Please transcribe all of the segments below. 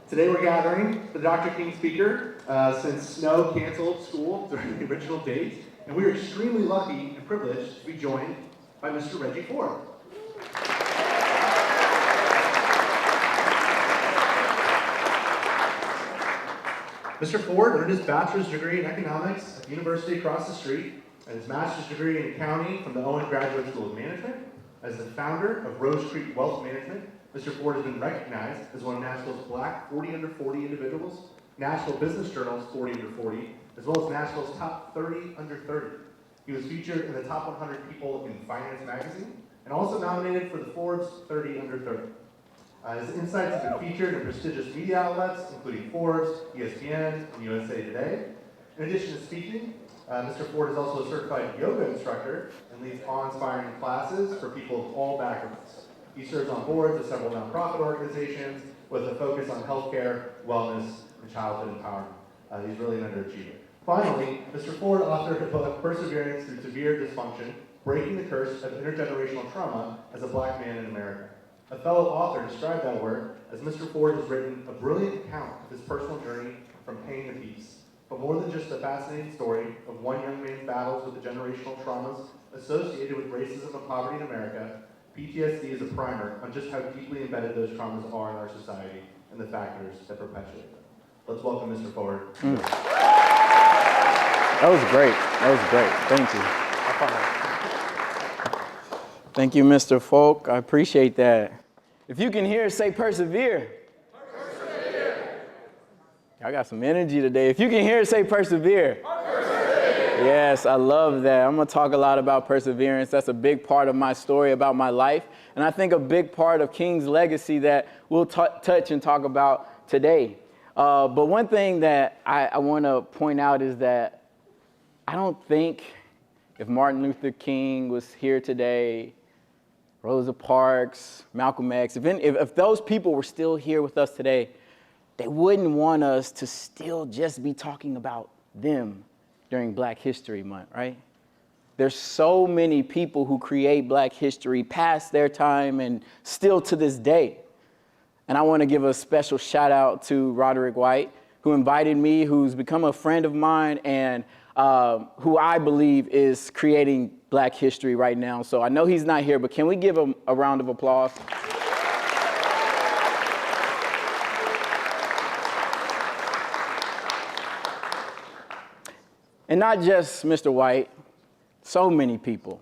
Today we're gathering for the Dr. King speaker since snow canceled school during the original date, and we are extremely lucky and privileged to be joined by Mr. Reggie Ford. Mr. Ford earned his bachelor's degree in economics at the university across the street and his master's degree in accounting from the Owen Graduate School of Management. As the founder of Rose Creek Wealth Management, Mr. Ford has been recognized as one of Nashville's Black 40 Under 40 individuals, Nashville Business Journal's 40 Under 40, as well as Nashville's Top 30 Under 30. He was featured in the Top 100 People in Finance magazine and also nominated for the Forbes 30 Under 30. His insights have been featured in prestigious media outlets, including Forbes, ESPN, and USA Today. In addition to speaking, Mr. Ford is also a certified yoga instructor and leads awe-inspiring classes for people of all backgrounds. He serves on boards of several nonprofit organizations with a focus on healthcare, wellness, and childhood empowerment. He's really an underachiever. Finally, Mr. Ford authored a book, Persevering Through Severe Dysfunction, Breaking the Curse of Intergenerational Trauma as a Black Man in America. A fellow author described that work as Mr. Ford has written a brilliant account of his personal journey from pain to peace. But more than just a fascinating story of one young man's battles with the generational traumas associated with racism and poverty in America, PTSD is a primer on just how deeply embedded those traumas are in our society and the factors that perpetuate them. Let's welcome Mr. Ford. That was great. That was great. Thank you. Thank you, Mr. Folk. I appreciate that. If you can hear, say persevere. Persevere. I got some energy today. If you can hear, say persevere. Yes, I love that. I'm going to talk a lot about perseverance. That's a big part of my story about my life. And I think a big part of King's legacy that we'll touch and talk about today. But one thing that I want to point out is that I don't think if Martin Luther King was here today, Rosa Parks, Malcolm X, if those people were still here with us today, they wouldn't want us to still just be talking about them during Black History Month, right? There's so many people who create Black history past their time and still to this day. And I want to give a special shout out to Roderick White, who invited me, who's become a friend of mine and who I believe is creating Black history right now. So I know he's not here, but can we give him a round of applause? And not just Mr. White, so many people.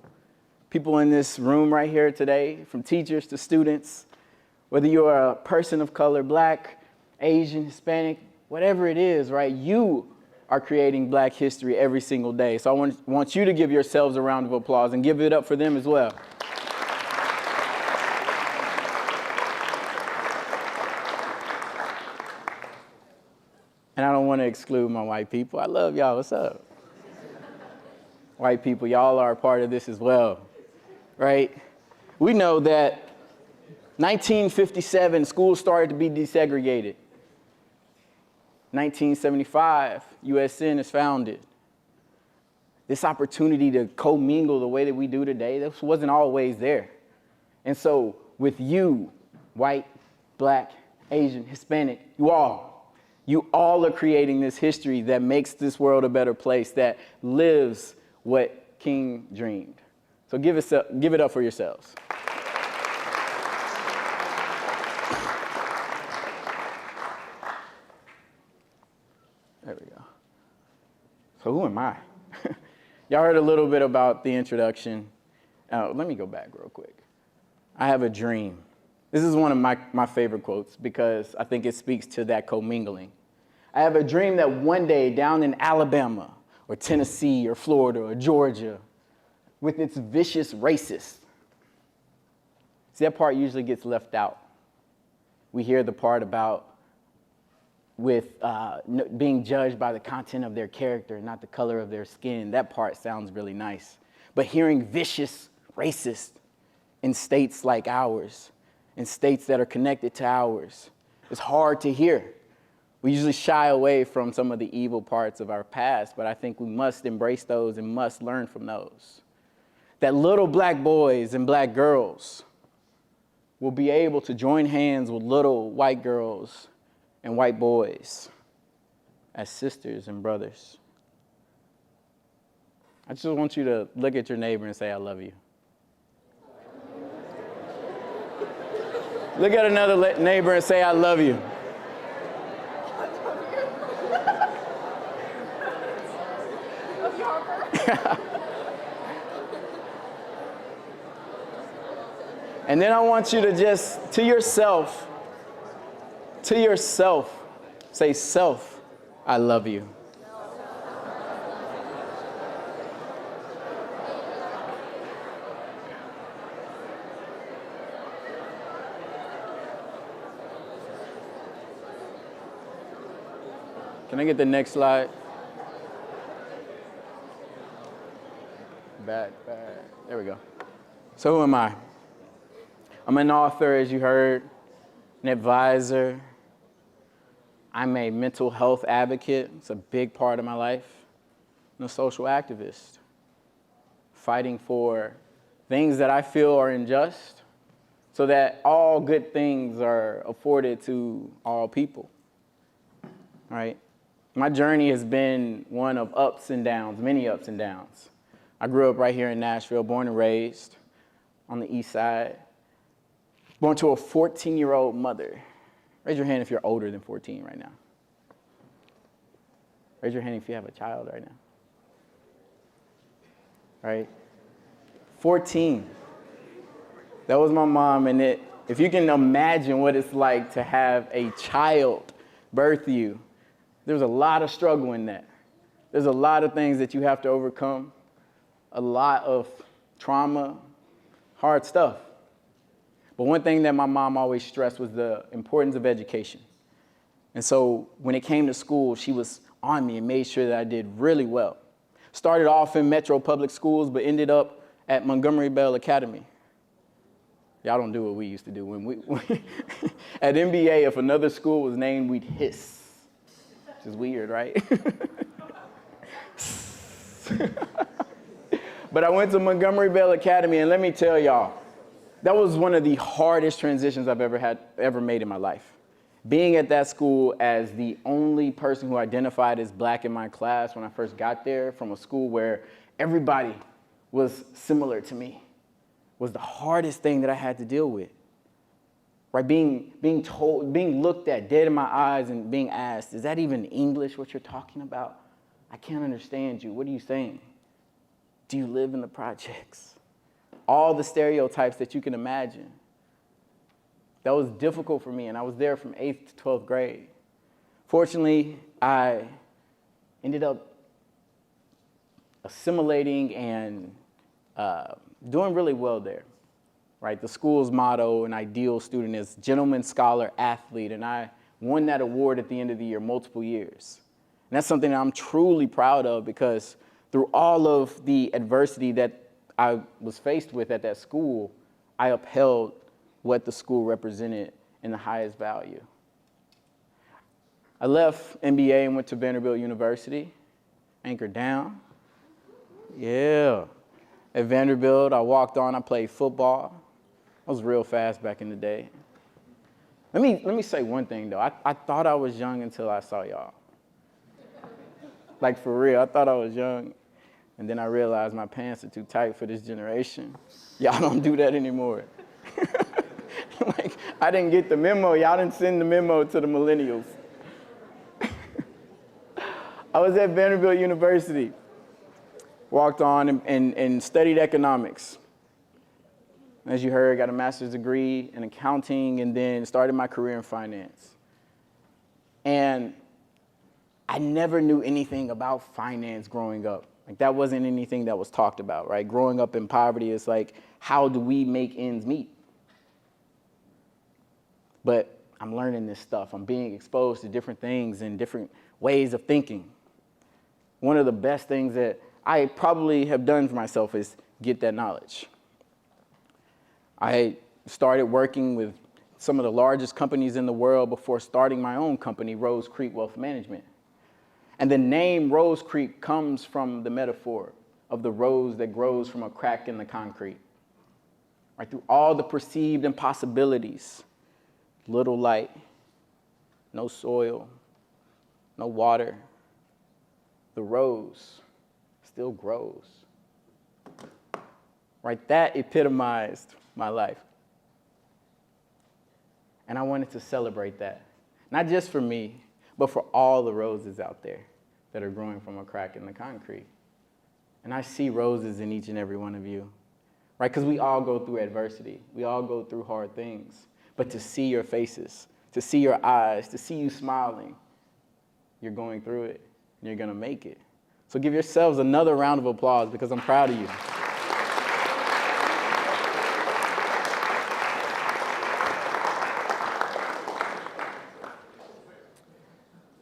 People in this room right here today, from teachers to students, whether you're a person of color, Black, Asian, Hispanic, whatever it is, right? You are creating Black history every single day. So I want you to give yourselves a round of applause and give it up for them as well. And I don't want to exclude my white people. I love y'all. What's up? White people, y'all are a part of this as well, right? We know that 1957, schools started to be desegregated. 1975, USN is founded. This opportunity to commingle the way that we do today, this wasn't always there. And so with you, white, Black, Asian, Hispanic, you all are creating this history that makes this world a better place, that lives what King dreamed. So give it up for yourselves. There we go. So who am I? Y'all heard a little bit about the introduction. Let me go back real quick. I have a dream. This is one of my favorite quotes because I think it speaks to that commingling. I have a dream that one day down in Alabama or Tennessee or Florida or Georgia, with its vicious racists. See, that part usually gets left out. We hear the part about being judged by the content of their character, not the color of their skin. That part sounds really nice. But hearing vicious racists in states like ours, in states that are connected to ours, is hard to hear. We usually shy away from some of the evil parts of our past, but I think we must embrace those and must learn from those. That little Black boys and Black girls will be able to join hands with little white girls and white boys as sisters and brothers. I just want you to look at your neighbor and say, I love you. Look at another neighbor and say, I love you. And then I want you to just, to yourself, say, self, I love you. Can I get the next slide? Back. There we go. So who am I? I'm an author, as you heard, an advisor. I'm a mental health advocate. It's a big part of my life. I'm a social activist, fighting for things that I feel are unjust so that all good things are afforded to all people, right? My journey has been one of ups and downs, many ups and downs. I grew up right here in Nashville, born and raised on the east side. Born to a 14-year-old mother. Raise your hand if you're older than 14 right now. Raise your hand if you have a child right now. Right? 14. That was my mom, and if you can imagine what it's like to have a child birth you, there's a lot of struggle in that. There's a lot of things that you have to overcome, a lot of trauma, hard stuff. But one thing that my mom always stressed was the importance of education. And so when it came to school, she was on me and made sure that I did really well. Started off in Metro Public Schools, but ended up at Montgomery Bell Academy. Y'all don't do what we used to do. At MBA, if another school was named, we'd hiss. Which is weird, right? But I went to Montgomery Bell Academy, and let me tell y'all, that was one of the hardest transitions I've ever made in my life. Being at that school as the only person who identified as black in my class when I first got there, from a school where everybody was similar to me, was the hardest thing that I had to deal with. Right? Being looked at dead in my eyes and being asked, is that even English what you're talking about? I can't understand you. What are you saying? Do you live in the projects? All the stereotypes that you can imagine. That was difficult for me, and I was there from 8th to 12th grade. Fortunately, I ended up assimilating and doing really well there. Right? The school's motto, an ideal student, is gentleman, scholar, athlete, and I won that award at the end of the year multiple years. And that's something that I'm truly proud of, because through all of the adversity that I was faced with at that school, I upheld what the school represented in the highest value. I left MBA and went to Vanderbilt University, anchored down. Yeah. At Vanderbilt, I walked on, I played football. I was real fast back in the day. Let me say one thing, though. I thought I was young until I saw y'all. Like, for real, I thought I was young. And then I realized my pants are too tight for this generation. Y'all don't do that anymore. Like, I didn't get the memo. Y'all didn't send the memo to the millennials. I was at Vanderbilt University. Walked on and studied economics. As you heard, got a master's degree in accounting, and then started my career in finance. And I never knew anything about finance growing up. Like, that wasn't anything that was talked about, right? Growing up in poverty is like, how do we make ends meet? But I'm learning this stuff. I'm being exposed to different things and different ways of thinking. One of the best things that I probably have done for myself is get that knowledge. I started working with some of the largest companies in the world before starting my own company, Rose Creek Wealth Management. And the name Rose Creek comes from the metaphor of the rose that grows from a crack in the concrete. Right? Through all the perceived impossibilities, little light, no soil, no water, the rose still grows. Right? That epitomized my life. And I wanted to celebrate that. Not just for me, but for all the roses out there that are growing from a crack in the concrete. And I see roses in each and every one of you, right? Because we all go through adversity. We all go through hard things. But to see your faces, to see your eyes, to see you smiling, you're going through it, and you're going to make it. So give yourselves another round of applause because I'm proud of you.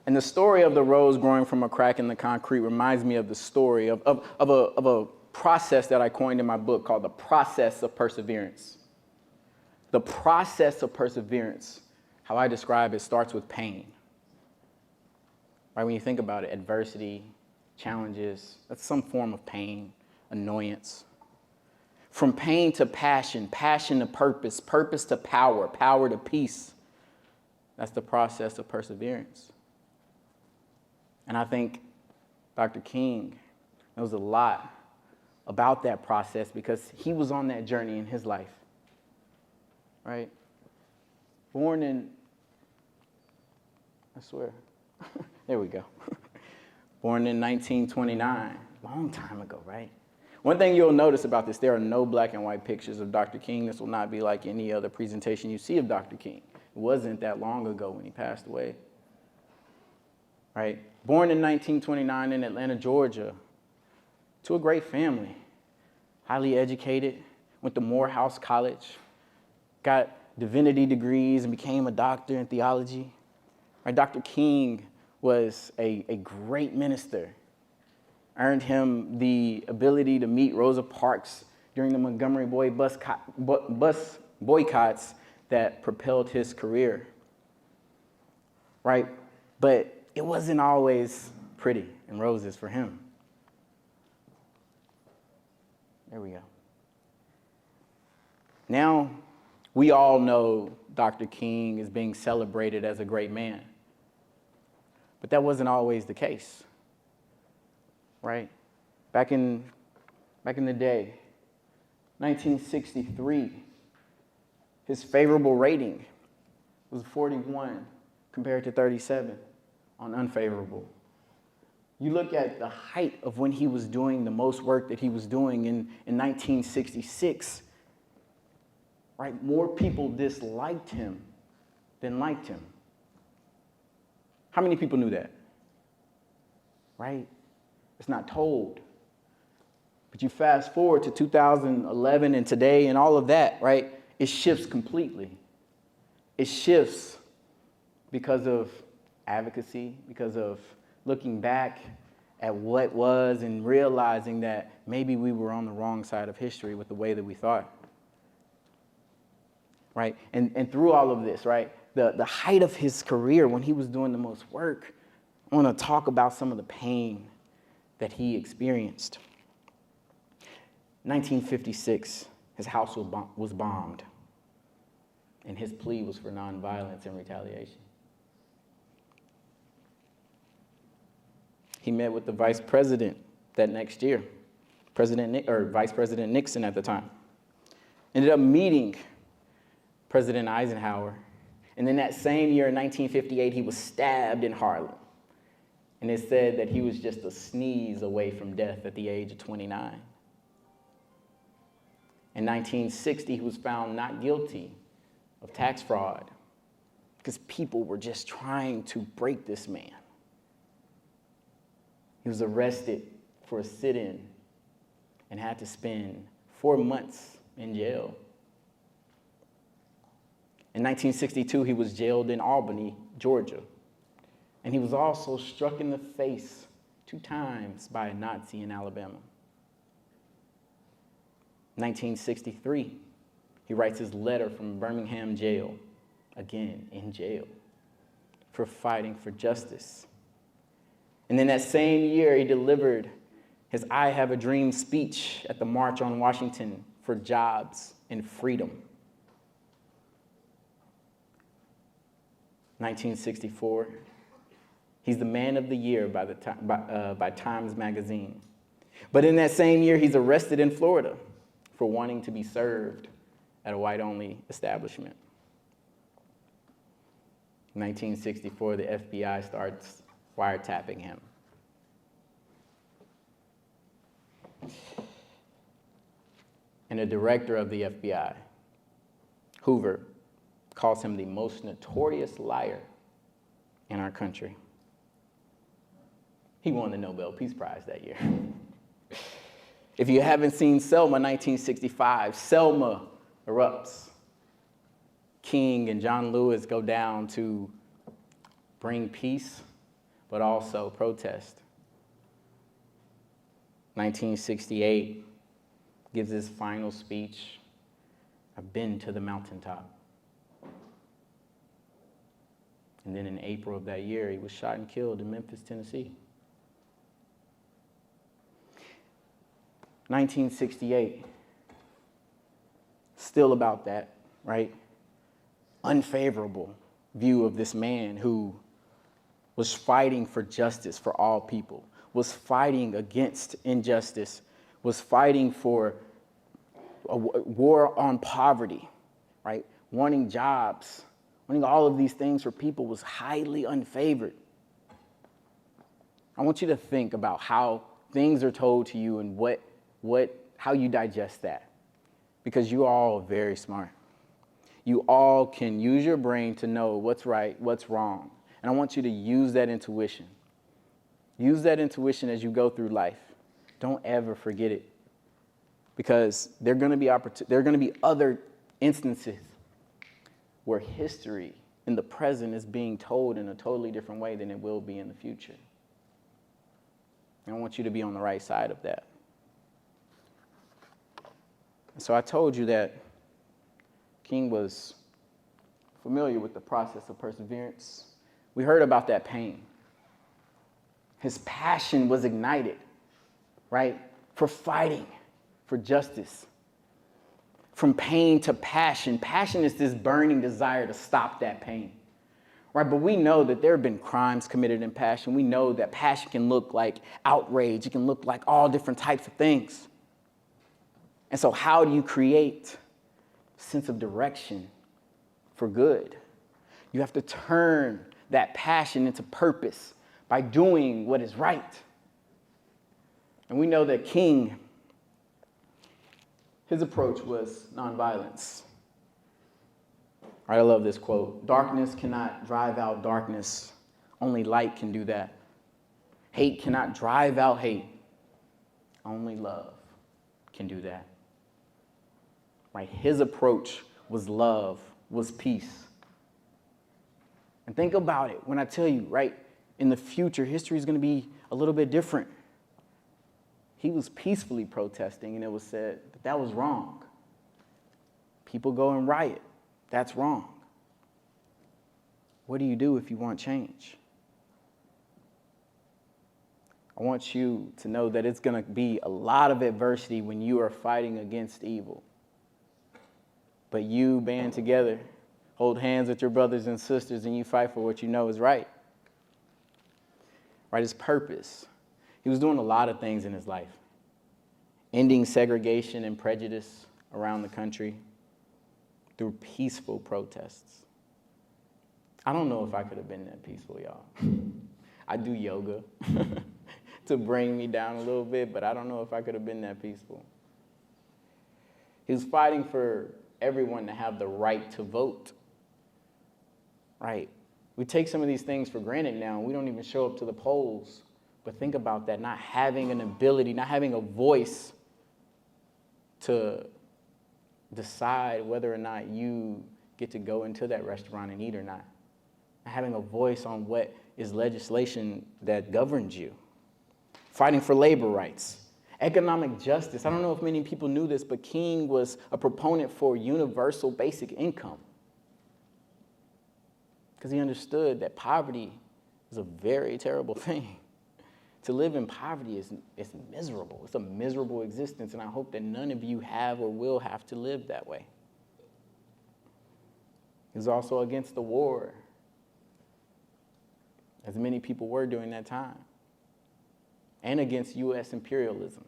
And the story of the rose growing from a crack in the concrete reminds me of the story of a process that I coined in my book called the process of perseverance. The process of perseverance, how I describe it, starts with pain. Right? When you think about it, adversity, challenges, that's some form of pain, annoyance. From pain to passion, passion to purpose, purpose to power, power to peace. That's the process of perseverance. And I think Dr. King knows a lot about that process because he was on that journey in his life, right? Born in, I swear, there we go. Born in 1929, long time ago, right? One thing you'll notice about this, there are no black and white pictures of Dr. King. This will not be like any other presentation you see of Dr. King. It wasn't that long ago when he passed away, right? Born in 1929 in Atlanta, Georgia, to a great family, highly educated, went to Morehouse College, got divinity degrees and became a doctor in theology. Right? Dr. King was a great minister, earned him the ability to meet Rosa Parks during the Montgomery bus boycotts that propelled his career, right? But it wasn't always pretty and roses for him. There we go. Now, we all know Dr. King is being celebrated as a great man. But that wasn't always the case, right? Back in the day, 1963, his favorable rating was 41 compared to 37 on unfavorable. You look at the height of when he was doing the most work that he was doing in 1966, right? More people disliked him than liked him. How many people knew that? Right? It's not told. But you fast forward to 2011 and today and all of that, right? It shifts completely. It shifts because of advocacy, because of looking back at what was and realizing that maybe we were on the wrong side of history with the way that we thought. Right? And through all of this, right, the height of his career when he was doing the most work, I want to talk about some of the pain that he experienced. 1956, his house was bombed, and his plea was for nonviolence and retaliation. He met with the vice president that next year, Vice President Nixon at the time. Ended up meeting President Eisenhower. And then that same year in 1958, he was stabbed in Harlem. And it said that he was just a sneeze away from death at the age of 29. In 1960, he was found not guilty of tax fraud because people were just trying to break this man. He was arrested for a sit-in and had to spend 4 months in jail. In 1962, he was jailed in Albany, Georgia. And he was also struck in the face 2 times by a Nazi in Alabama. 1963, he writes his letter from Birmingham jail, again in jail, for fighting for justice. And then that same year, he delivered his I Have a Dream speech at the March on Washington for Jobs and Freedom. 1964. He's the man of the year by Times Magazine. But in that same year, he's arrested in Florida for wanting to be served at a white-only establishment. 1964, the FBI starts wiretapping him. And the director of the FBI, Hoover, calls him the most notorious liar in our country. He won the Nobel Peace Prize that year. If you haven't seen Selma, 1965, Selma erupts. King and John Lewis go down to bring peace, but also protest. 1968 gives his final speech, "I've been to the mountaintop." And then in April of that year, he was shot and killed in Memphis, Tennessee. 1968, still about that, right? Unfavorable view of this man who was fighting for justice for all people, was fighting against injustice, was fighting for a war on poverty, right? Wanting jobs, wanting all of these things for people was highly unfavored. I want you to think about how things are told to you and how you digest that, because you all are very smart. You all can use your brain to know what's right, what's wrong. And I want you to use that intuition. Use that intuition as you go through life. Don't ever forget it, because there are going to be other instances where history in the present is being told in a totally different way than it will be in the future. And I want you to be on the right side of that. So I told you that King was familiar with the process of perseverance. We heard about that pain. His passion was ignited, right, for fighting for justice. From pain to passion. Passion is this burning desire to stop that pain, right? But we know that there have been crimes committed in passion. We know that passion can look like outrage. It can look like all different types of things. And so how do you create a sense of direction for good? You have to turn that passion into purpose by doing what is right. And we know that King, his approach was nonviolence. I love this quote. "Darkness cannot drive out darkness. Only light can do that. Hate cannot drive out hate. Only love can do that." Right? His approach was love, was peace. And think about it when I tell you, right, in the future, history is going to be a little bit different. He was peacefully protesting, and it was said that that was wrong. People go and riot. That's wrong. What do you do if you want change? I want you to know that it's going to be a lot of adversity when you are fighting against evil. But you band together, hold hands with your brothers and sisters, and you fight for what you know is right. Right? His purpose. He was doing a lot of things in his life. Ending segregation and prejudice around the country through peaceful protests. I don't know if I could have been that peaceful, y'all. I do yoga to bring me down a little bit, but I don't know if I could have been that peaceful. He was fighting for everyone to have the right to vote. Right? We take some of these things for granted now. We don't even show up to the polls. But think about that, not having an ability, not having a voice to decide whether or not you get to go into that restaurant and eat or not. Not having a voice on what is legislation that governs you. Fighting for labor rights. Economic justice. I don't know if many people knew this, but King was a proponent for universal basic income. Because he understood that poverty is a very terrible thing. To live in poverty is miserable. It's a miserable existence, and I hope that none of you have or will have to live that way. He was also against the war as many people were during that time, and against U.S. imperialism.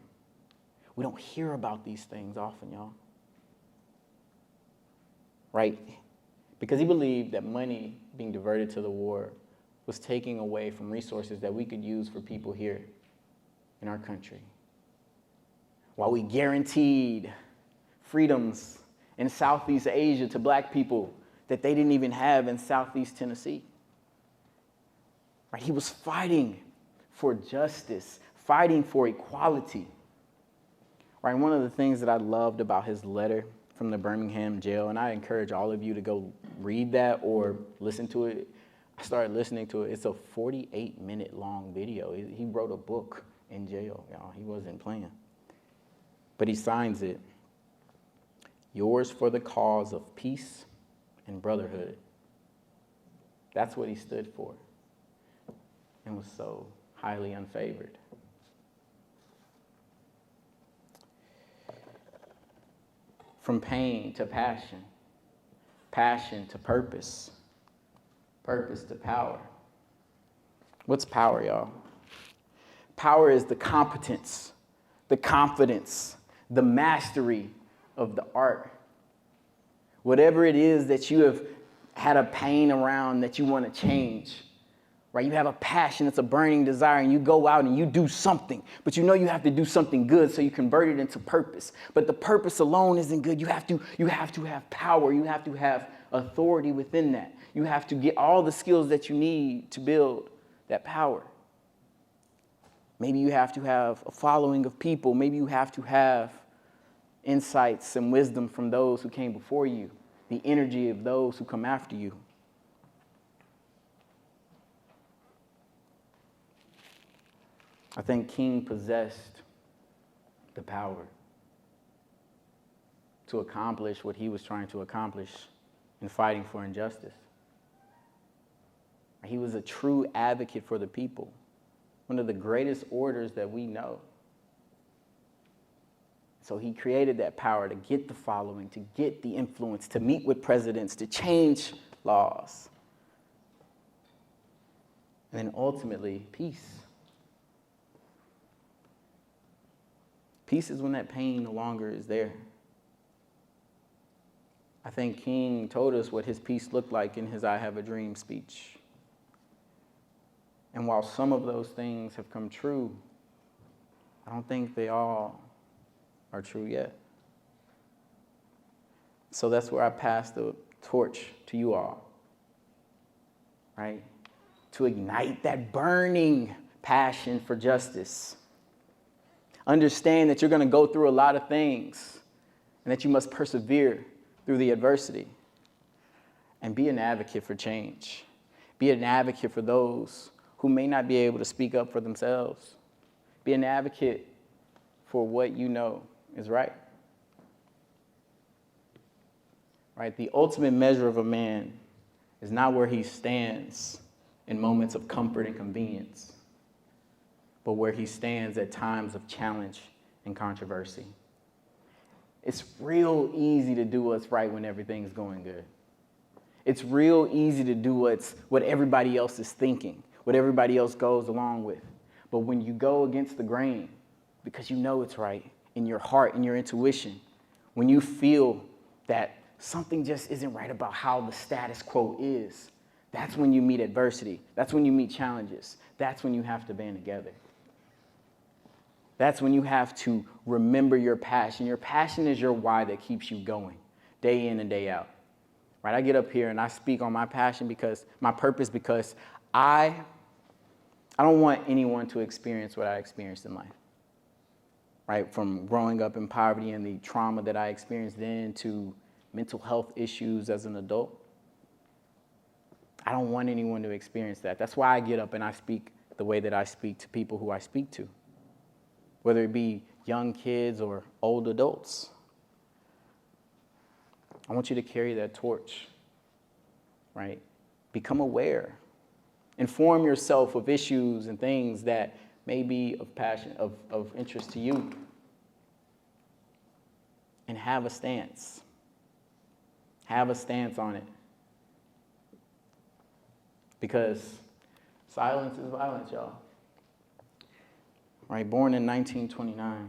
We don't hear about these things often, y'all. Right? Because he believed that money being diverted to the war was taking away from resources that we could use for people here in our country. While we guaranteed freedoms in Southeast Asia to black people that they didn't even have in Southeast Tennessee. Right? He was fighting for justice, fighting for equality. Right? One of the things that I loved about his letter from the Birmingham jail, and I encourage all of you to go read that or listen to it. I started listening to it. It's a 48-minute long video. He wrote a book in jail, y'all. He wasn't playing. But he signs it, "Yours for the cause of peace and brotherhood." That's what he stood for and was so highly unfavored. From pain to passion, passion to purpose, purpose to power. What's power, y'all? Power is the competence, the confidence, the mastery of the art. Whatever it is that you have had a pain around that you want to change, right? You have a passion, it's a burning desire, and you go out and you do something, but you know you have to do something good, so you convert it into purpose. But the purpose alone isn't good. You have to have power. You have to have authority within that. You have to get all the skills that you need to build that power. Maybe you have to have a following of people. Maybe you have to have insights and wisdom from those who came before you, the energy of those who come after you. I think King possessed the power to accomplish what he was trying to accomplish in fighting for injustice. He was a true advocate for the people, one of the greatest orators that we know. So he created that power to get the following, to get the influence, to meet with presidents, to change laws. And then ultimately, peace. Peace is when that pain no longer is there. I think King told us what his peace looked like in his "I Have a Dream" speech. And while some of those things have come true, I don't think they all are true yet. So that's where I pass the torch to you all, right? To ignite that burning passion for justice. Understand that you're going to go through a lot of things and that you must persevere through the adversity. And be an advocate for change. Be an advocate for those who may not be able to speak up for themselves. Be an advocate for what you know is right. Right? The ultimate measure of a man is not where he stands in moments of comfort and convenience, but where he stands at times of challenge and controversy. It's real easy to do what's right when everything's going good. It's real easy to do what everybody else is thinking, what everybody else goes along with. But when you go against the grain, because you know it's right in your heart, in your intuition, when you feel that something just isn't right about how the status quo is, that's when you meet adversity. That's when you meet challenges. That's when you have to band together. That's when you have to remember your passion. Your passion is your why that keeps you going day in and day out. Right? I get up here and I speak on my passion because my purpose, because I don't want anyone to experience what I experienced in life. Right? From growing up in poverty and the trauma that I experienced then to mental health issues as an adult. I don't want anyone to experience that. That's why I get up and I speak the way that I speak to people who I speak to, whether it be young kids or old adults. I want you to carry that torch, right? Become aware. Inform yourself of issues and things that may be of passion, of interest to you. And have a stance. Have a stance on it. Because Silence is violence, y'all. Right, born in 1929,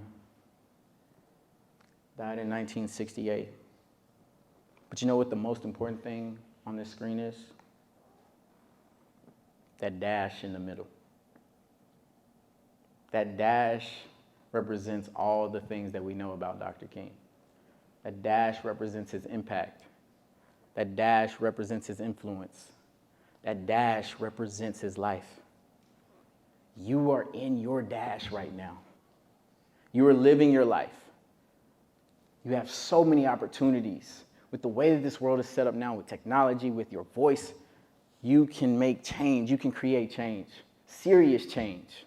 died in 1968. But you know what the most important thing on this screen is? That dash in the middle. That dash represents all the things that we know about Dr. King. That dash represents his impact. That dash represents his influence. That dash represents his life. You are in your dash right now. You are living your life. You have so many opportunities. With the way that this world is set up now, with technology, with your voice, you can make change. You can create change, serious change.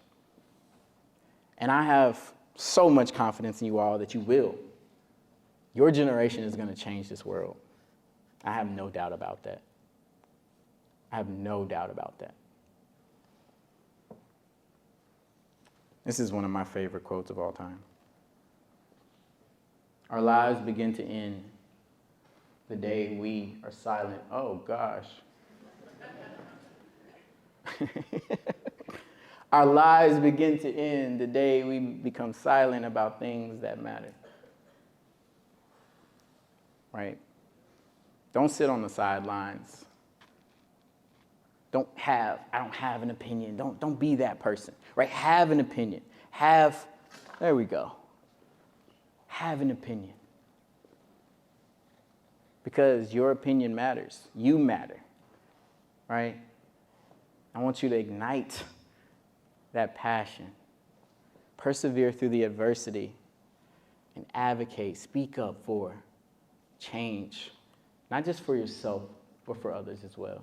And I have so much confidence in you all that you will. Your generation is going to change this world. I have no doubt about that. I have no doubt about that. This is one of my favorite quotes of all time. Our lives begin to end the day we are silent. Oh, gosh. Our lives begin to end the day we become silent about things that matter. Right? Don't sit on the sidelines. I don't have an opinion. Don't be that person. Right? Have an opinion. There we go. Have an opinion. Because your opinion matters. You matter. Right? I want you to ignite that passion. Persevere through the adversity and advocate, speak up for change. Not just for yourself, but for others as well.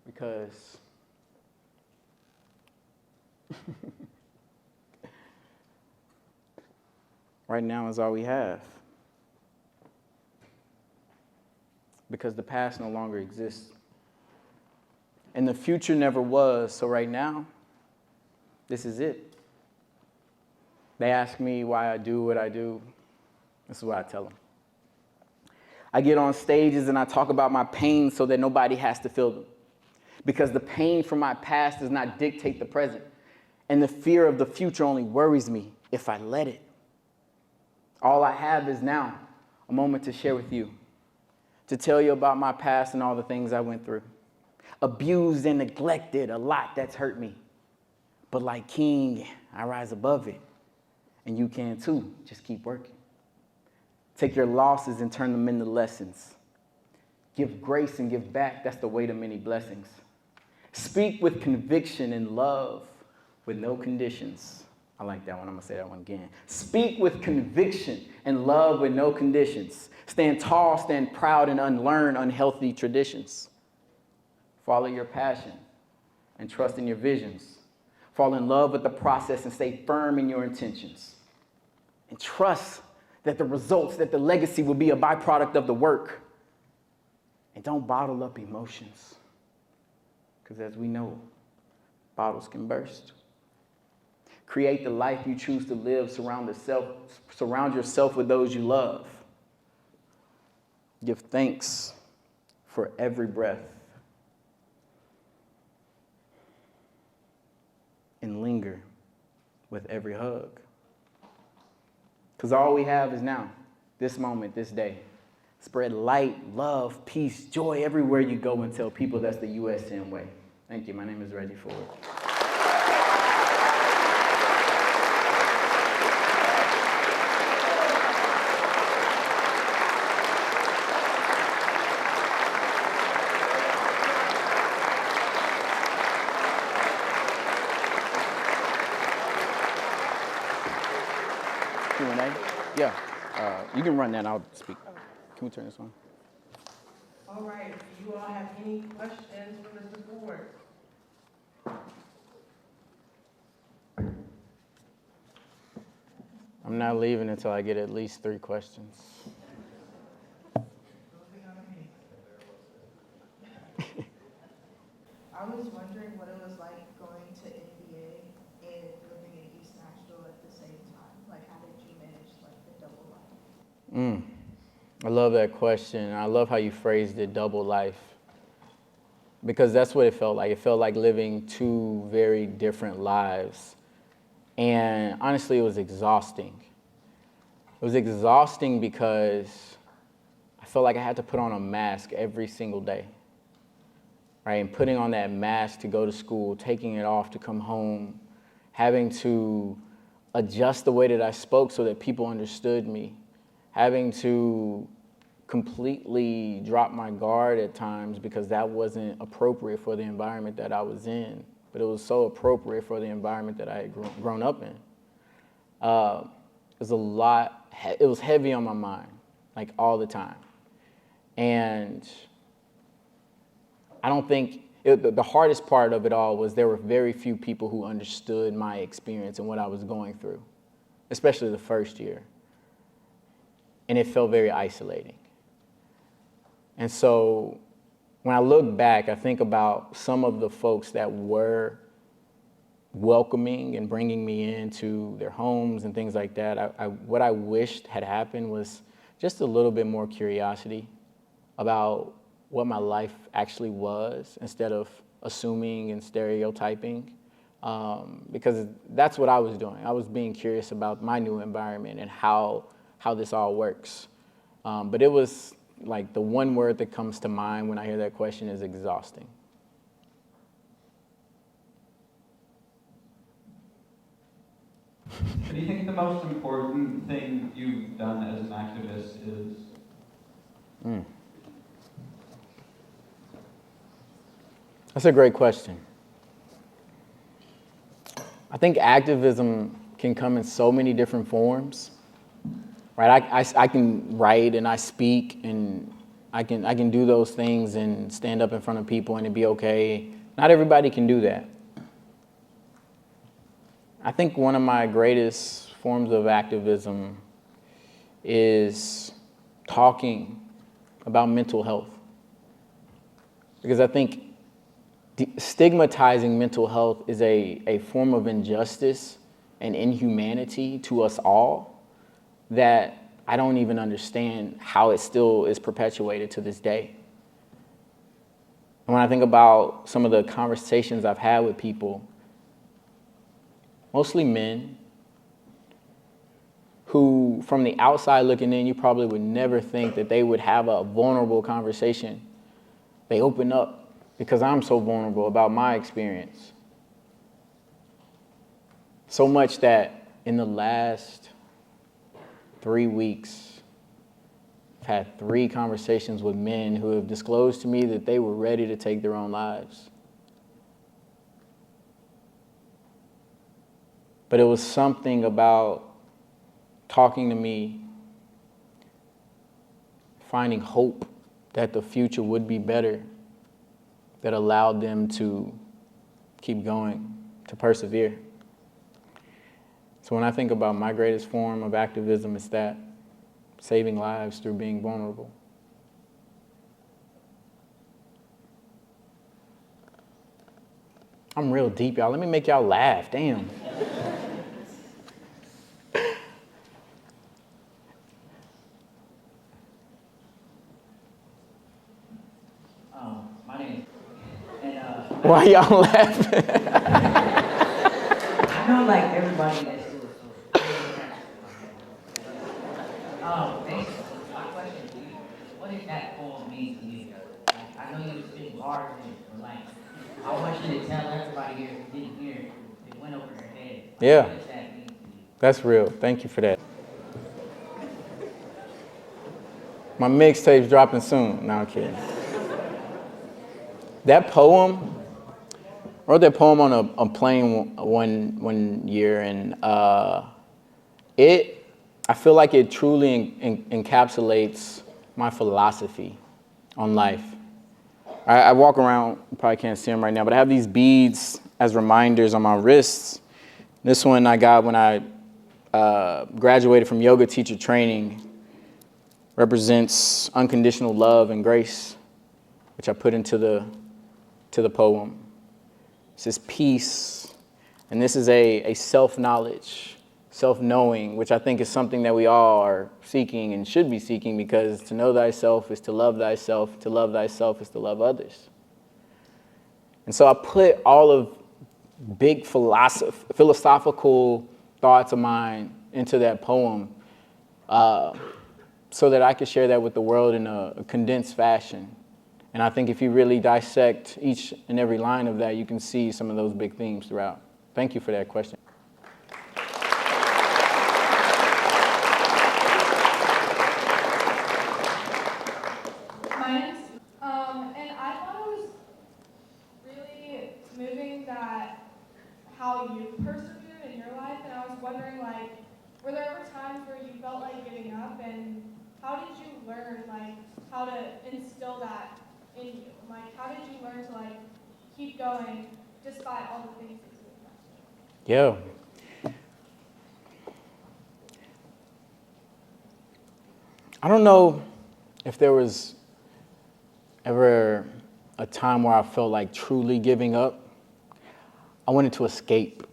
Because right now is all we have. Because the past no longer exists. And the future never was, so right now, this is it. They ask me why I do what I do. This is what I tell them. I get on stages and I talk about my pain so that nobody has to feel them. Because the pain from my past does not dictate the present. And the fear of the future only worries me if I let it. All I have is now, a moment to share with you, to tell you about my past and all the things I went through. Abused and neglected, a lot that's hurt me. But like King, I rise above it. And you can too, just keep working. Take your losses and turn them into lessons. Give grace and give back, that's the way to many blessings. Speak with conviction and love with no conditions. I like that one, I'm gonna say that one again. Speak with conviction and love with no conditions. Stand tall, stand proud, and unlearn unhealthy traditions. Follow your passion and trust in your visions. Fall in love with the process and stay firm in your intentions. And trust that the results, that the legacy will be a byproduct of the work. And don't bottle up emotions. Because as we know, bottles can burst. Create the life you choose to live. Surround yourself with those you love. Give thanks for every breath. And linger with every hug. Because all we have is now, this moment, this day. Spread light, love, peace, joy everywhere you go and tell people that's the USN way. Thank you. My name is Reggie Ford. Q&A? Yeah. You can run that. I'll speak. Can we turn this on? All right. Do you all have any questions for Mr. Ford? I'm not leaving until I get at least 3 questions. I was wondering what it was like going to NBA and living in East Nashville at the same time. Like, how did you manage like the double life? I love that question. I love how you phrased it, double life. because that's what it felt like. It felt like living two very different lives. And honestly, it was exhausting. It was exhausting because I felt like I had to put on a mask every single day, right? And putting on that mask to go to school, taking it off to come home, having to adjust the way that I spoke so that people understood me, having to completely drop my guard at times because that wasn't appropriate for the environment that I was in, but it was so appropriate for the environment that I had grown up in. It was a lot, it was heavy on my mind, like all the time. And I don't think, the hardest part of it all was there were very few people who understood my experience and what I was going through, especially the first year. And it felt very isolating. And so when I look back, I think about some of the folks that were welcoming and bringing me into their homes and things like that. What I wished had happened was just a little bit more curiosity about what my life actually was instead of assuming and stereotyping, because that's what I was doing. I was being curious about my new environment and how this all works. But it was like the one word that comes to mind when I hear that question is exhausting. What do you think the most important thing you've done as an activist is? That's a great question. I think activism can come in so many different forms, right? I can write and I speak and I can do those things and stand up in front of people and it'd be okay. Not everybody can do that. I think one of my greatest forms of activism is talking about mental health. Because I think stigmatizing mental health is a form of injustice and inhumanity to us all that I don't even understand how it still is perpetuated to this day. And when I think about some of the conversations I've had with people, mostly men, who from the outside looking in, you probably would never think that they would have a vulnerable conversation. They open up because I'm so vulnerable about my experience. So much that in the last 3 weeks, I've had 3 conversations with men who have disclosed to me that they were ready to take their own lives. But it was something about talking to me, finding hope that the future would be better, that allowed them to keep going, to persevere. So when I think about my greatest form of activism, it's that, saving lives through being vulnerable. I'm real deep, y'all. Let me make y'all laugh, damn. My name and Why y'all laughing? I know like everybody that's doing so. Basically, my question to you, what does that poem mean to you? Like, I know you spit bars in it, but like, I want you to tell everybody here who didn't hear it, it went over their head. Like, Yeah. what does that mean to you? That's real. Thank you for that. My mixtape's dropping soon. No, I'm kidding. That poem, I wrote that poem on a plane one year, and I feel like it truly encapsulates my philosophy on life. I walk around, you probably can't see them right now, but I have these beads as reminders on my wrists. This one I got when I graduated from yoga teacher training, represents unconditional love and grace, which I put into the poem. It says peace, and this is a self-knowledge, self-knowing, which I think is something that we all are seeking and should be seeking, because to know thyself is to love thyself is to love others. And so I put all of big philosophical thoughts of mine into that poem so that I could share that with the world in a condensed fashion. And I think if you really dissect each and every line of that, you can see some of those big themes throughout. Thank you for that question. And I thought it was really moving that how you persevered in your life, and I was wondering, like, were there ever times where you felt like giving up, and how did you learn, like, how to instill that in you? Like, how did you learn to, like, keep going despite all the things that you went through? Yeah. I don't know if there was ever a time where I felt like truly giving up. I wanted to escape.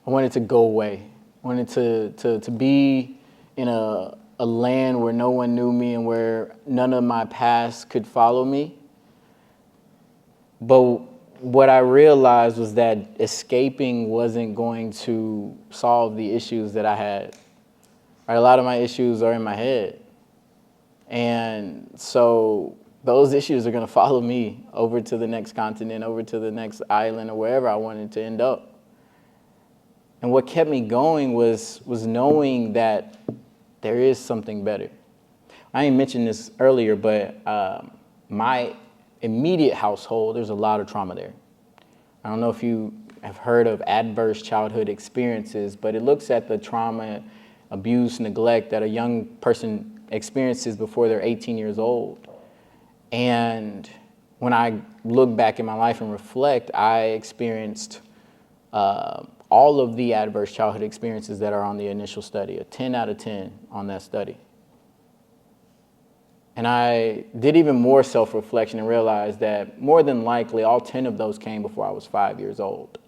I wanted to go away. I wanted to be in a land where no one knew me and where none of my past could follow me. But what I realized was that escaping wasn't going to solve the issues that I had. Right? A lot of my issues are in my head. And so those issues are going to follow me over to the next continent, over to the next island, or wherever I wanted to end up. And what kept me going was knowing that there is something better. I didn't mention this earlier, but my immediate household, there's a lot of trauma there. I don't know if you have heard of adverse childhood experiences, but it looks at the trauma, abuse, neglect that a young person experiences before they're 18 years old. And when I look back in my life and reflect, I experienced all of the adverse childhood experiences that are on the initial study, a 10 out of 10 on that study. And I did even more self-reflection and realized that more than likely all 10 of those came before I was 5 years old.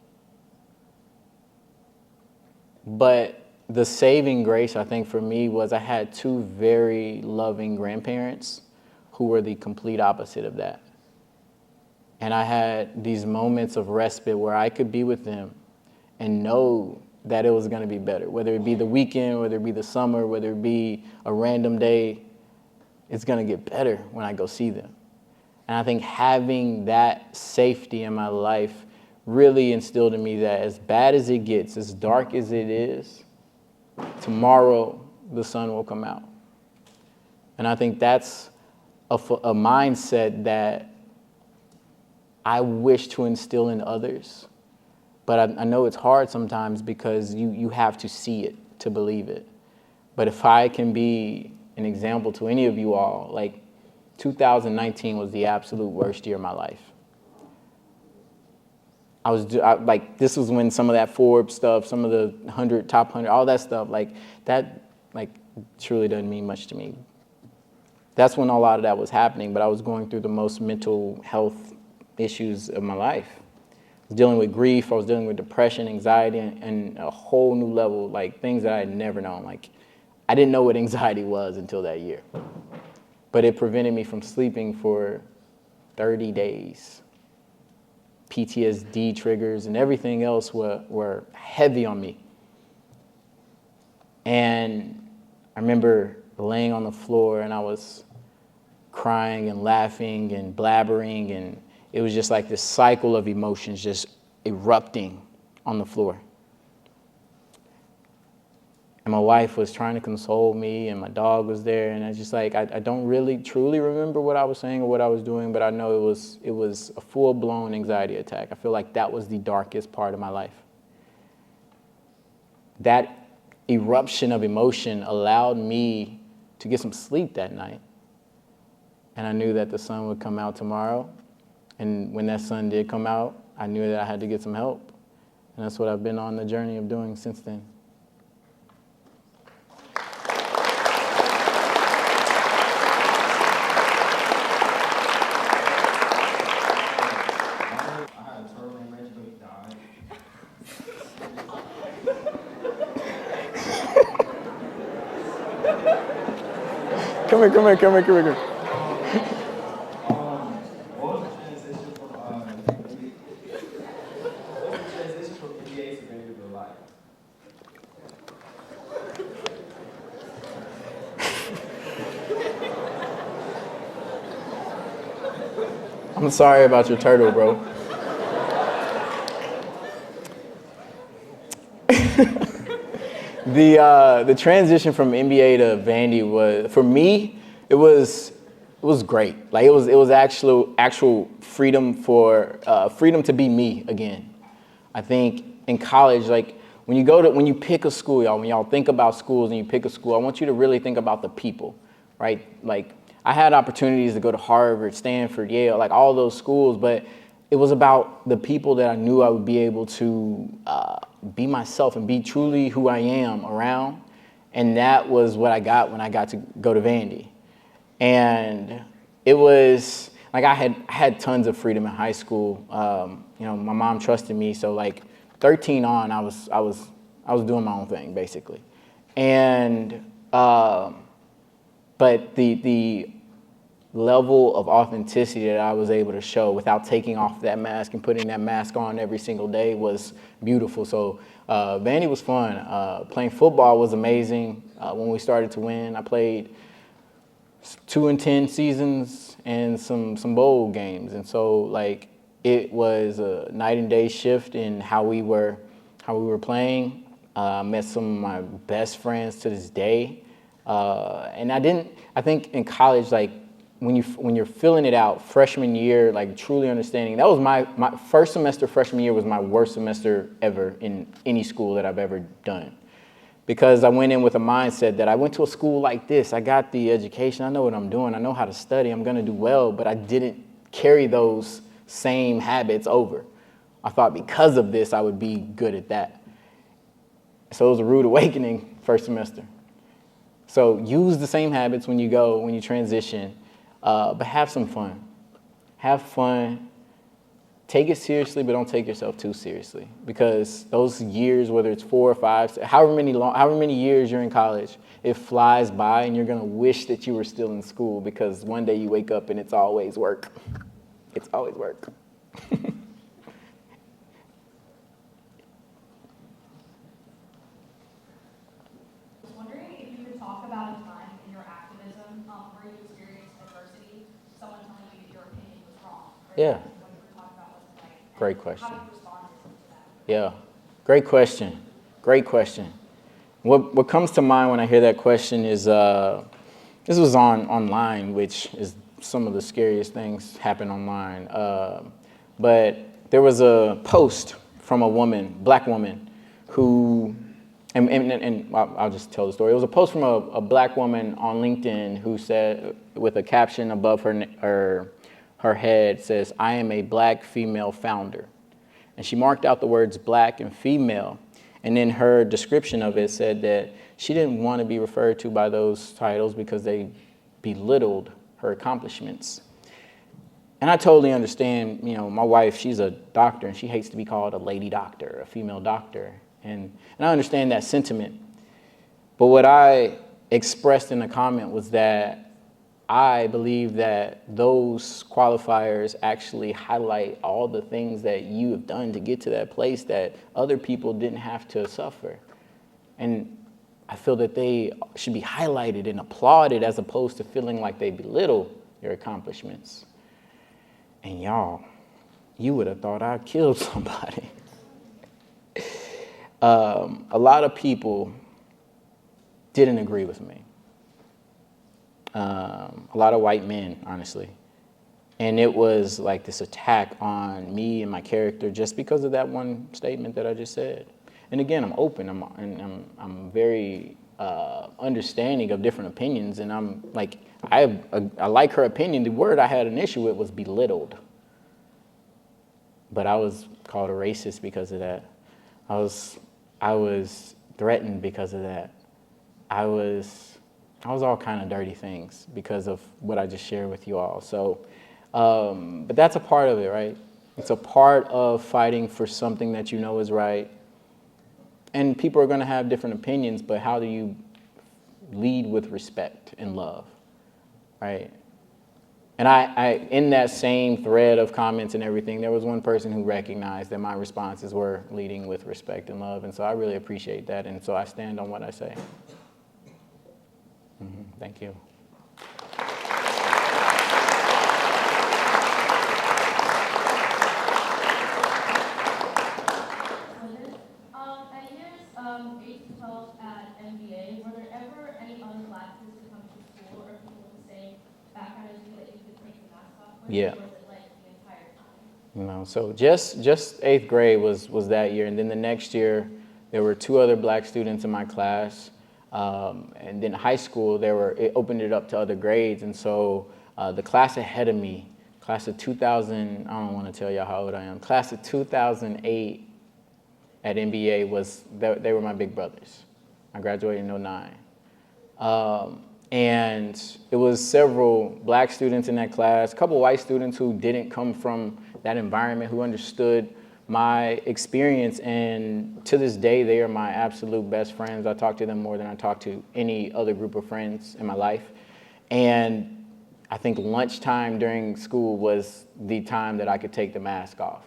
But the saving grace, I think, for me was I had two very loving grandparents who were the complete opposite of that. And I had these moments of respite where I could be with them and know that it was going to be better, whether it be the weekend, whether it be the summer, whether it be a random day, it's going to get better when I go see them. And I think having that safety in my life really instilled in me that as bad as it gets, as dark as it is, tomorrow the sun will come out. And I think that's a mindset that I wish to instill in others. But I know it's hard sometimes because you have to see it to believe it. But if I can be an example to any of you all, like 2019 was the absolute worst year of my life. This was when some of that Forbes stuff, some of the top 100, all that stuff, that truly doesn't mean much to me. That's when a lot of that was happening, but I was going through the most mental health issues of my life. I was dealing with grief, I was dealing with depression, anxiety, and a whole new level, things that I had never known. I didn't know what anxiety was until that year. But it prevented me from sleeping for 30 days. PTSD triggers and everything else were heavy on me. And I remember laying on the floor and I was crying and laughing and blabbering, and it was just like this cycle of emotions just erupting on the floor. And my wife was trying to console me, and my dog was there, and I just I don't really truly remember what I was saying or what I was doing, but I know it was a full-blown anxiety attack. I feel like that was the darkest part of my life. That eruption of emotion allowed me to get some sleep that night. And I knew that the sun would come out tomorrow. And when that sun did come out, I knew that I had to get some help. And that's what I've been on the journey of doing since then. Come here. What was the transition from I'm sorry about your turtle, bro. The transition from NBA to Vandy was, for me, it was great. Like it was actual freedom freedom to be me again. I think in college, like when you pick a school, y'all, when y'all think about schools and you pick a school, I want you to really think about the people, right? Like I had opportunities to go to Harvard, Stanford, Yale, like all those schools, but it was about the people that I knew I would be able to be myself and be truly who I am around. And that was what I got when I got to go to Vandy. And it was like I had tons of freedom in high school. You know, my mom trusted me, so like 13 on, I was doing my own thing basically. And but the level of authenticity that I was able to show without taking off that mask and putting that mask on every single day was beautiful. So Vandy was fun. Playing football was amazing. When we started to win, I played 2 and 10 seasons and some bowl games, and so like it was a night and day shift in how we were playing. Met some of my best friends to this day, and I think in college, like when you're filling it out freshman year, like truly understanding, that was my first semester freshman year was my worst semester ever in any school that I've ever done. Because I went in with a mindset that I went to a school like this, I got the education, I know what I'm doing, I know how to study, I'm gonna do well, but I didn't carry those same habits over. I thought because of this, I would be good at that. So it was a rude awakening first semester. So use the same habits when you transition, but have some fun. Have fun. Take it seriously, but don't take yourself too seriously, because those years, whether it's 4 or 5, however many years you're in college, it flies by, and you're gonna wish that you were still in school, because one day you wake up and it's always work. It's always work. I was wondering if you could talk about a time in your activism where you experienced adversity, someone telling you that your opinion was wrong. Yeah. Great question. Yeah, great question. Great question. What comes to mind when I hear that question is this was online, which is some of the scariest things happen online. But there was a post from a woman, black woman, who, and I'll just tell the story. It was a post from a black woman on LinkedIn who said, with a caption above her head says, "I am a black female founder." And she marked out the words black and female. And in her description of it said that she didn't want to be referred to by those titles because they belittled her accomplishments. And I totally understand, you know, my wife, she's a doctor and she hates to be called a lady doctor, a female doctor. And I understand that sentiment. But what I expressed in the comment was that I believe that those qualifiers actually highlight all the things that you have done to get to that place that other people didn't have to suffer. And I feel that they should be highlighted and applauded as opposed to feeling like they belittle your accomplishments. And y'all, you would have thought I killed somebody. A lot of people didn't agree with me. A lot of white men, honestly. And it was like this attack on me and my character just because of that one statement that I just said. And again, I'm open, I'm very understanding of different opinions, and I'm like, I like her opinion. The word I had an issue with was belittled. But I was called a racist because of that. I was threatened because of that. I was all kind of dirty things because of what I just shared with you all. So, but that's a part of it, right? It's a part of fighting for something that you know is right. And people are going to have different opinions, but how do you lead with respect and love, right? And I in that same thread of comments and everything, there was one person who recognized that my responses were leading with respect and love. And so I really appreciate that. And so I stand on what I say. Thank you. Yeah. What was it like the entire time? You know, so just 8th grade was that year, and then the next year there were 2 other black students in my class, and then high school it opened it up to other grades, and so the class ahead of me, class of 2000, I don't want to tell y'all how old I am, class of 2008 at MBA they were my big brothers. I graduated in 09. And it was several black students in that class, a couple white students who didn't come from that environment, who understood my experience, and to this day, they are my absolute best friends. I talk to them more than I talk to any other group of friends in my life. And I think lunchtime during school was the time that I could take the mask off.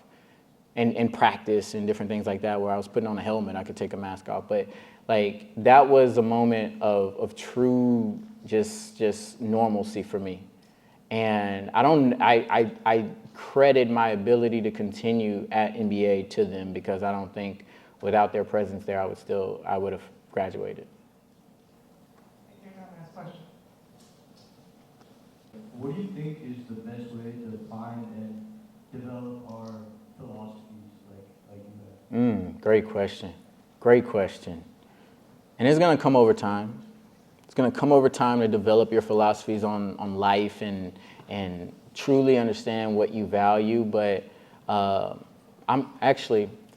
And practice and different things like that, where I was putting on a helmet, I could take a mask off. But like, that was a moment of true just normalcy for me. And I credit my ability to continue at MBA to them, because I don't think without their presence there, I would have graduated. What do you think is the best way to find and develop our philosophies like you have? Great question. Great question. And it's going to come over time. It's going to come over time to develop your philosophies on life and truly understand what you value. But I'm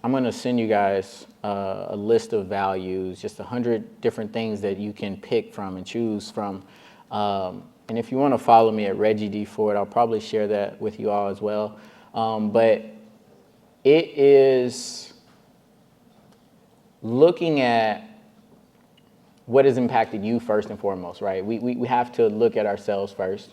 going to send you guys a list of values, just 100 different things that you can pick from and choose from. And if you want to follow me at Reggie D Ford, I'll probably share that with you all as well. But it is looking at what has impacted you first and foremost, right? We have to look at ourselves first,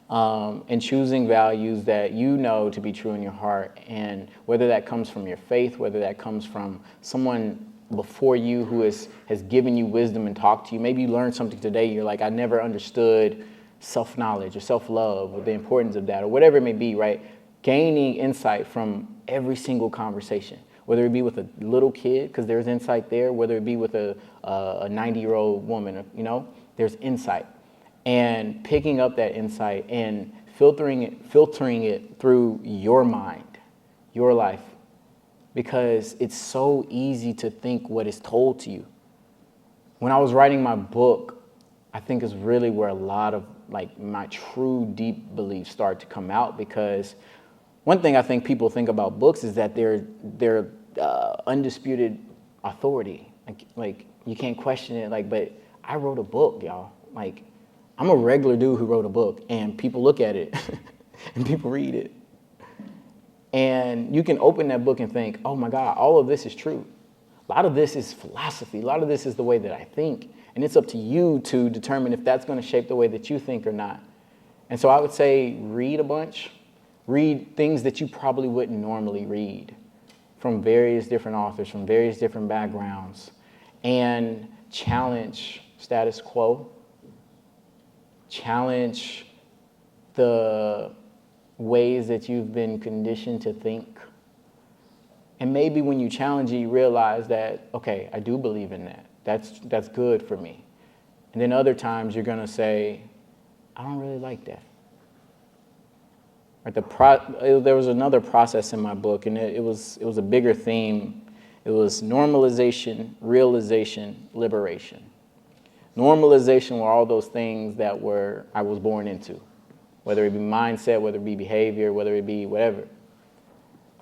and choosing values that you know to be true in your heart. And whether that comes from your faith, whether that comes from someone before you who has given you wisdom and talked to you. Maybe you learned something today, you're like, I never understood self-knowledge or self-love or the importance of that, or whatever it may be, right? Gaining insight from every single conversation, whether it be with a little kid, because there's insight there, whether it be with a 90-year-old woman, you know, there's insight. And picking up that insight and filtering it through your mind, your life, because it's so easy to think what is told to you. When I was writing my book, I think is really where a lot of like my true deep beliefs start to come out, because one thing I think people think about books is that they're undisputed authority. Like you can't question it. Like, but I wrote a book, y'all. Like, I'm a regular dude who wrote a book, and people look at it and people read it. And you can open that book and think, oh my God, all of this is true. A lot of this is philosophy. A lot of this is the way that I think. And it's up to you to determine if that's going to shape the way that you think or not. And so I would say read a bunch. Read things that you probably wouldn't normally read from various different authors, from various different backgrounds, and challenge status quo. Challenge the ways that you've been conditioned to think. And maybe when you challenge it, you realize that, okay, I do believe in that. That's good for me. And then other times you're going to say, I don't really like that. Right, there was another process in my book, and it was a bigger theme. It was normalization, realization, liberation. Normalization were all those things that I was born into, whether it be mindset, whether it be behavior, whether it be whatever.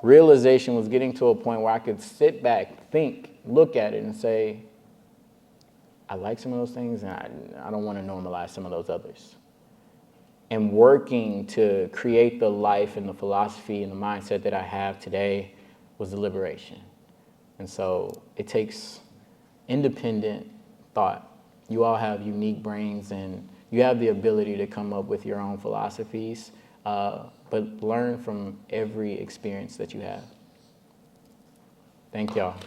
Realization was getting to a point where I could sit back, think, look at it, and say, I like some of those things, and I don't want to normalize some of those others. And working to create the life and the philosophy and the mindset that I have today was the liberation. And so it takes independent thought. You all have unique brains, and you have the ability to come up with your own philosophies, but learn from every experience that you have. Thank y'all.